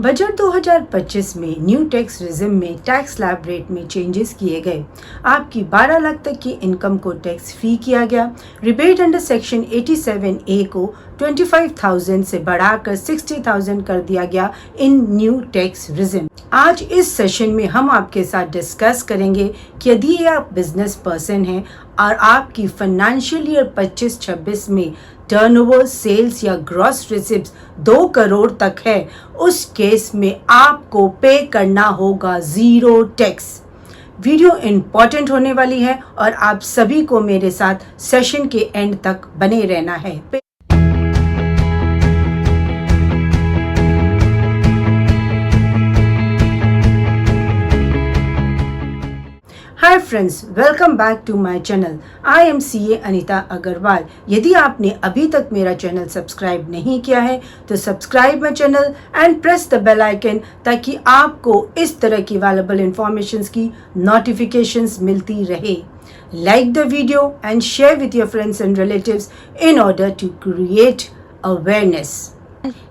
Budget 2025 में new tax regime में tax slab rate में चेंजेस किए गए। आपकी 12 लाख तक की इनकम को टैक्स फ्री किया गया। रिबेट अंडर सेक्शन 87A को 25,000 से बढ़ाकर 60,000 कर दिया गया इन न्यू टैक्स रिजिम। आज इस सेशन में हम आपके साथ डिस्कस करेंगे कि यदि आप बिजनेस पर्सन हैं और आपकी फाइनेंशियल ईयर 25-26 में टर्नओवर, सेल्स या ग्रॉस रिसिप्ट्स 2 करोड़ तक है, उस केस में आपको पे करना होगा 0 टैक्स। वीडियो इम्पोर्टेंट होने वाली है और आप सभी को मेरे साथ सेशन के एंड तक बने रहना है। Hi friends, welcome back to my channel. I am CA Anita Agarwal. यदि आपने अभी तक मेरा चैनल सब्सक्राइब नहीं किया है तो subscribe my channel and press the bell icon ताकि आपको इस तरह की वैल्यूएबल इंफॉर्मेशंस की नोटिफिकेशंस मिलती रहे। Like the video and share with your friends and relatives in order to create awareness.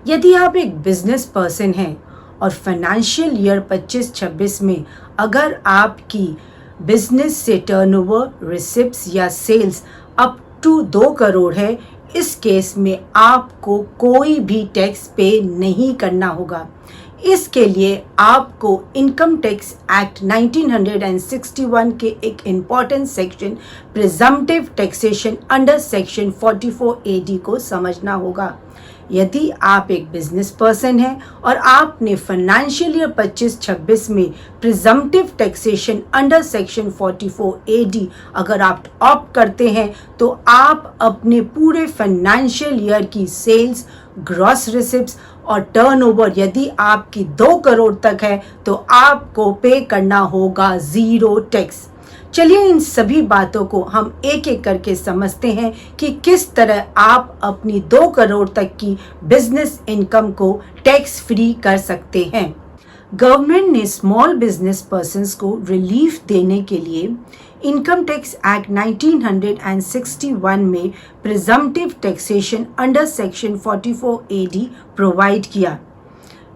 यदि आप एक बिजनेस पर्सन हैं और फाइनेंशियल ईयर 25-26 में अगर आपकी बिजनेस से टर्नओवर, रिसिप्ट्स या सेल्स अप टू 2 करोड़ है, इस केस में आपको कोई भी टैक्स पे नहीं करना होगा। इसके लिए आपको इनकम टैक्स एक्ट 1961 के एक important section presumptive taxation under section 44AD को समझना होगा। यदि आप एक बिजनेस पर्सन हैं और आपने फाइनेंशियल ईयर 25-26 में presumptive taxation under section 44AD अगर आप ऑप्ट करते हैं तो आप अपने पूरे फाइनेंशियल ईयर की सेल्स, ग्रॉस रिसिप्ट्स और टर्नओवर यदि आपकी 2 करोड़ तक है तो आपको पे करना होगा 0 टैक्स। चलिए इन सभी बातों को हम एक एक करके समझते हैं कि किस तरह आप अपनी 2 करोड़ तक की बिजनेस इनकम को टैक्स फ्री कर सकते हैं। गवर्नमेंट ने स्मॉल बिजनेस पर्सन्स को रिलीफ देने के लिए इनकम टैक्स एक्ट 1961 में presumptive taxation under section 44AD provide किया।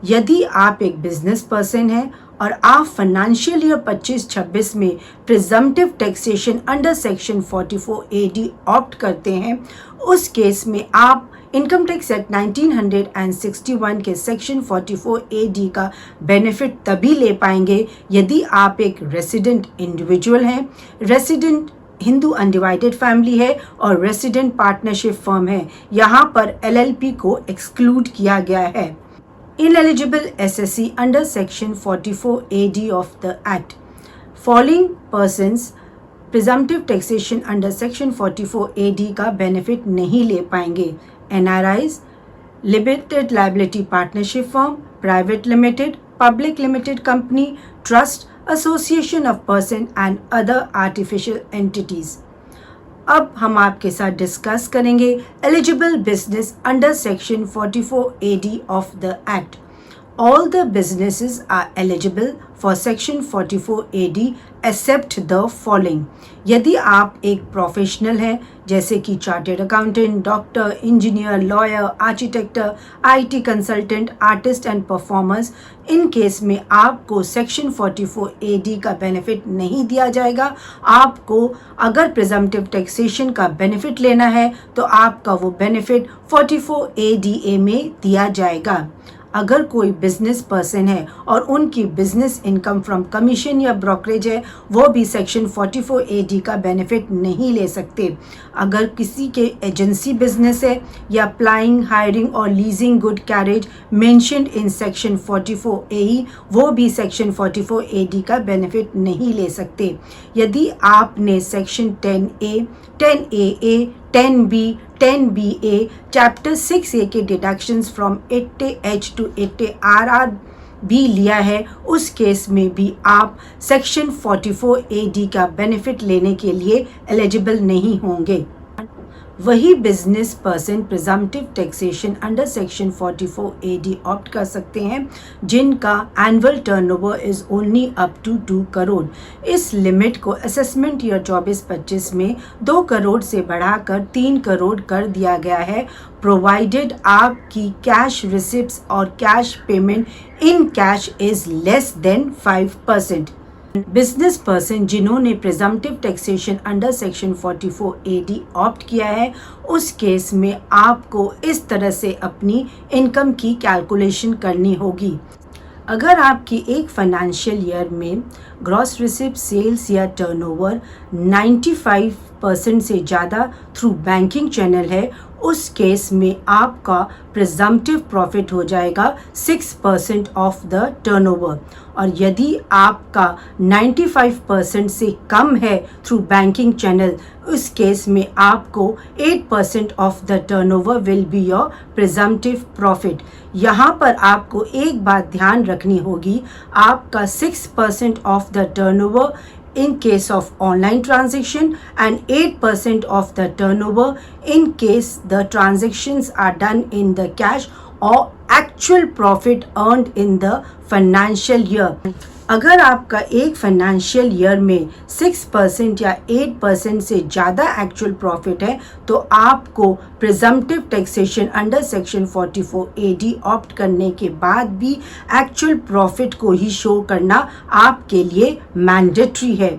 यदि आप एक बिजनेस पर्सन हैं और आप फाइनेंशियल ईयर 25-26 में presumptive taxation under section 44AD opt करते हैं, उस केस में आप इनकम टैक्स एक्ट 1961 के सेक्शन 44AD का बेनिफिट तभी ले पाएंगे यदि आप एक रेसिडेंट इंडिविजुअल हैं, रेसिडेंट हिंदू अनडिवाइडेड फैमिली है और रेसिडेंट पार्टनरशिप फर्म है। यहाँ पर LLP को एक्सक्लूड किया गया है। Ineligible SSC under section 44AD of the Act. Following persons presumptive taxation under section 44AD का बेनिफिट नहीं ले पाएंगे: NRIs, limited liability partnership firm, private limited, public limited company, trust, association of person and other artificial entities. अब हम आपके साथ discuss करेंगे eligible business under section 44AD of the act. All the businesses are eligible for section 44AD except the following. यदि आप एक professional हैं जैसे कि chartered accountant, doctor, engineer, lawyer, architect, IT consultant, artist and performers, in case में आपको section 44AD का benefit नहीं दिया जाएगा। आपको अगर प्रिजम्पटिव टैक्सेशन का बेनिफिट लेना है तो आपका वो बेनिफिट 44ADA में दिया जाएगा। अगर कोई बिजनेस पर्सन है और उनकी बिजनेस इनकम फ्रॉम कमीशन या ब्रोकरेज है, वो भी सेक्शन 44AD का बेनिफिट नहीं ले सकते। अगर किसी के एजेंसी बिजनेस है या अप्लाइंग, हायरिंग और leasing good carriage mentioned in section 44AE, वो भी सेक्शन 44AD का बेनिफिट नहीं ले सकते। यदि आपने section 10A, 10AA, 10B, 10BA, chapter 6A के deductions from 80H to 80RR भी लिया है, उस केस में भी आप सेक्शन 44AD का बेनिफिट लेने के लिए एलिजिबल नहीं होंगे। वही business person presumptive taxation under section 44AD opt कर सकते हैं जिनका annual turnover is only up to 2 crore. इस लिमिट को असेसमेंट ईयर 24-25 में 2 करोड़ से बढ़ाकर 3 करोड़ कर दिया गया है, प्रोवाइडेड आपकी कैश रिसिप्ट्स और cash payment in cash is less than 5%। Business person जिन्होंने presumptive taxation under section 44AD opt किया है, उस केस में आपको इस तरह से अपनी इनकम की कैलकुलेशन करनी होगी। अगर आपकी एक फाइनेंशियल ईयर में ग्रॉस रिसिप्ट, सेल्स या टर्नओवर 95% से ज़्यादा थ्रू बैंकिंग चैनल है, उस केस में आपका प्रिजम्पटिव प्रॉफिट हो जाएगा 6% ऑफ द टर्नओवर। और यदि आपका 95% से कम है थ्रू बैंकिंग चैनल, उस केस में आपको 8% of the turnover will be your presumptive profit. यहाँ पर आपको एक बात ध्यान रखनी होगी, आपका 6% of the turnover in case of online transaction and 8% of the turnover in case the transactions are done in the cash or actual profit earned in the financial year। अगर आपका एक फाइनेंशियल ईयर में 6% या 8% से ज़्यादा actual profit है, तो आपको presumptive taxation under section 44AD opt करने के बाद भी एक्चुअल प्रॉफिट को ही शो करना आपके लिए मैंडेटरी है।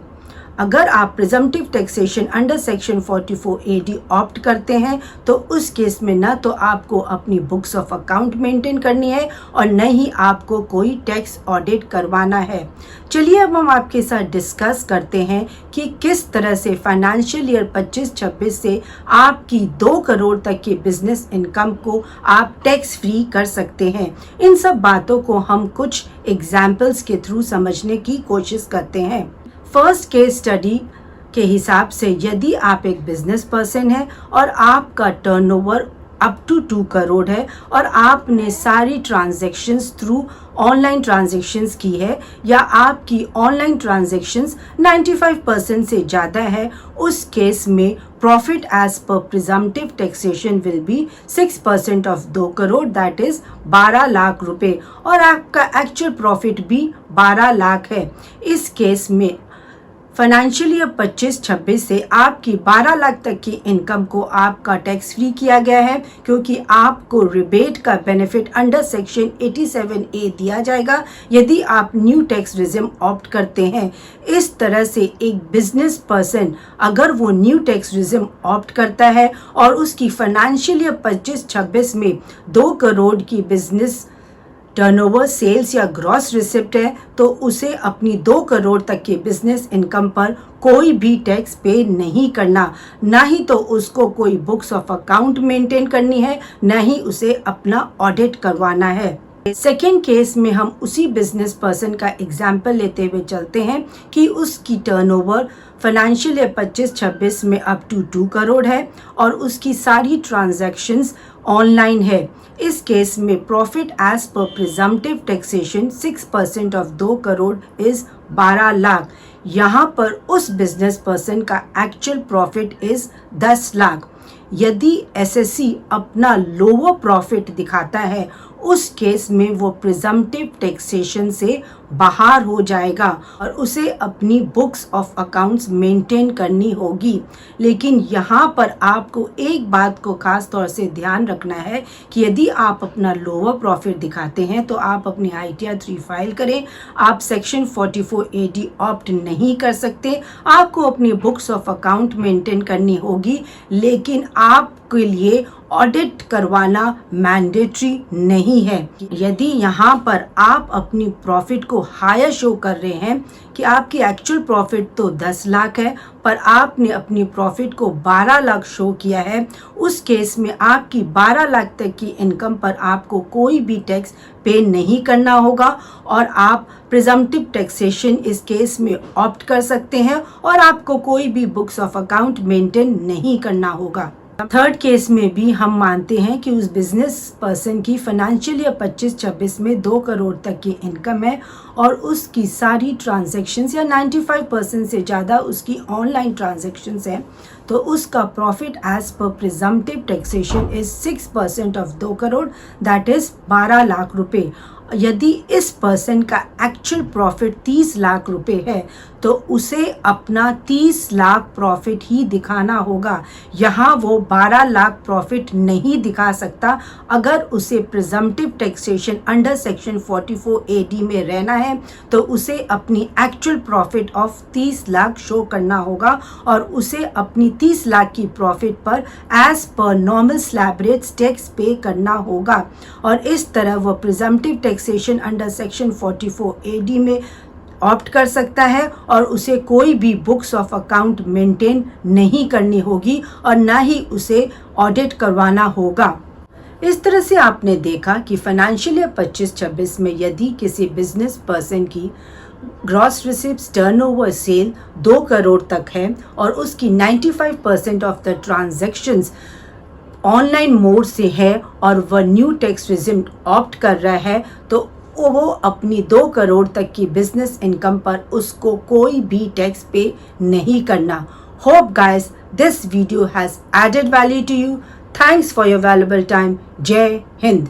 अगर आप presumptive taxation under section 44AD opt करते हैं, तो उस केस में ना तो आपको अपनी बुक्स ऑफ अकाउंट मेंटेन करनी है और न ही आपको कोई टैक्स ऑडिट करवाना है। चलिए अब हम आपके साथ डिस्कस करते हैं कि किस तरह से फाइनेंशियल ईयर 25-26 से आपकी 2 करोड़ तक की बिजनेस इनकम को आप टैक्स फ्री कर सकते हैं। इन सब बातों को हम कुछ एग्जाम्पल्स के थ्रू समझने की कोशिश करते हैं। फर्स्ट केस स्टडी के हिसाब से यदि आप एक बिजनेस पर्सन है और आपका टर्नओवर अप टू 2 करोड़ है और आपने सारी ट्रांजैक्शंस थ्रू ऑनलाइन ट्रांजैक्शंस की है या आपकी ऑनलाइन ट्रांजैक्शंस 95% से ज़्यादा है, उस केस में profit as per presumptive taxation will be 6% of 2 crore, that is 12 lakh रुपए, और आपका एक्चुअल प्रॉफिट भी 12 लाख है। इस केस में फाइनेंशियल ईयर 25-26 से आपकी 12 लाख तक की इनकम को आपका टैक्स फ्री किया गया है, क्योंकि आपको रिबेट का बेनिफिट अंडर सेक्शन 87A दिया जाएगा यदि आप न्यू टैक्स रिजिम ऑप्ट करते हैं। इस तरह से एक बिजनेस पर्सन अगर वो न्यू टैक्स रिजिम ऑप्ट करता है और उसकी फाइनेंशियल ईयर 25-26 में 2 करोड़ की बिजनेस टर्नओवर, सेल्स या ग्रॉस रिसिप्ट है, तो उसे अपनी 2 करोड़ तक के बिजनेस इनकम पर कोई भी टैक्स पे नहीं करना, ना ही तो उसको कोई बुक्स ऑफ अकाउंट मेंटेन करनी है, ना ही उसे अपना ऑडिट करवाना है। सेकेंड केस में हम उसी बिजनेस पर्सन का एग्जाम्पल लेते हुए चलते हैं कि उसकी टर्नओवर फाइनेंशियल ईयर 25-26 में अप टू 2 करोड़ है और उसकी सारी ट्रांजैक्शंस ऑनलाइन है। इस केस में profit as per presumptive taxation 6% of 2 crore is 12 lakh. यहाँ पर उस बिजनेस पर्सन का एक्चुअल प्रॉफिट इज 10 लाख। यदि एसएससी अपना लोअर प्रॉफिट दिखाता है, उस केस में वो प्रिजम्पटिव टैक्सेशन से बाहर हो जाएगा और उसे अपनी बुक्स ऑफ अकाउंट्स मेंटेन करनी होगी। लेकिन यहाँ पर आपको एक बात को खास तौर से ध्यान रखना है कि यदि आप अपना लोअर प्रॉफिट दिखाते हैं तो आप अपनी ITR 3 फाइल करें। आप सेक्शन 44AD ऑप्ट नहीं कर सकते, आपको अपनी बुक्स ऑफ अकाउंट मेंटेन करनी होगी, लेकिन आपके लिए ऑडिट करवाना मैंडेटरी नहीं है। यदि यहाँ पर आप अपनी प्रॉफिट को हायर शो कर रहे हैं कि आपकी एक्चुअल प्रॉफिट तो 10 लाख है पर आपने अपनी प्रॉफिट को 12 लाख शो किया है, उस केस में आपकी 12 लाख तक की इनकम पर आपको कोई भी टैक्स पे नहीं करना होगा और आप प्रिजम्पटिव टैक्सेशन इस केस में ऑप्ट कर सकते हैं और आपको कोई भी बुक्स ऑफ अकाउंट मेंटेन नहीं करना होगा। थर्ड केस में भी हम मानते हैं कि उस बिजनेस पर्सन की फाइनेंशियल ईयर 25-26 में 2 करोड़ तक की इनकम है और उसकी सारी ट्रांजैक्शंस या 95% से ज़्यादा उसकी ऑनलाइन ट्रांजैक्शंस हैं, तो उसका profit as per presumptive taxation is 6% of 2 crore, that is 12 lakh रुपए। यदि इस पर्सन का एक्चुअल प्रॉफिट 30 लाख रुपए है तो उसे अपना 30 लाख प्रॉफिट ही दिखाना होगा। यहाँ वो 12 लाख प्रॉफिट नहीं दिखा सकता। अगर उसे presumptive taxation under section 44 AD में रहना है तो उसे अपनी actual profit of 30 lakh show करना होगा और उसे अपनी 30 लाख की प्रॉफिट पर as per normal slab rates tax पे करना होगा और इस तरह वह presumptive taxation under section 44 AD में ऑप्ट कर सकता है और उसे कोई भी बुक्स ऑफ अकाउंट मेंटेन नहीं करनी होगी और ना ही उसे ऑडिट करवाना होगा। इस तरह से आपने देखा कि फाइनेंशियल ईयर 25-26 में यदि किसी बिजनेस पर्सन की gross receipts turnover sale 2 crore तक है और उसकी 95% of the transactions online mode से है और वह न्यू टैक्स रिजिम ऑप्ट कर रहा है, तो वो अपनी 2 करोड़ तक की बिजनेस इनकम पर उसको कोई भी टैक्स पे नहीं करना। Hope guys this video has added value to you. Thanks for your valuable time. जय हिंद।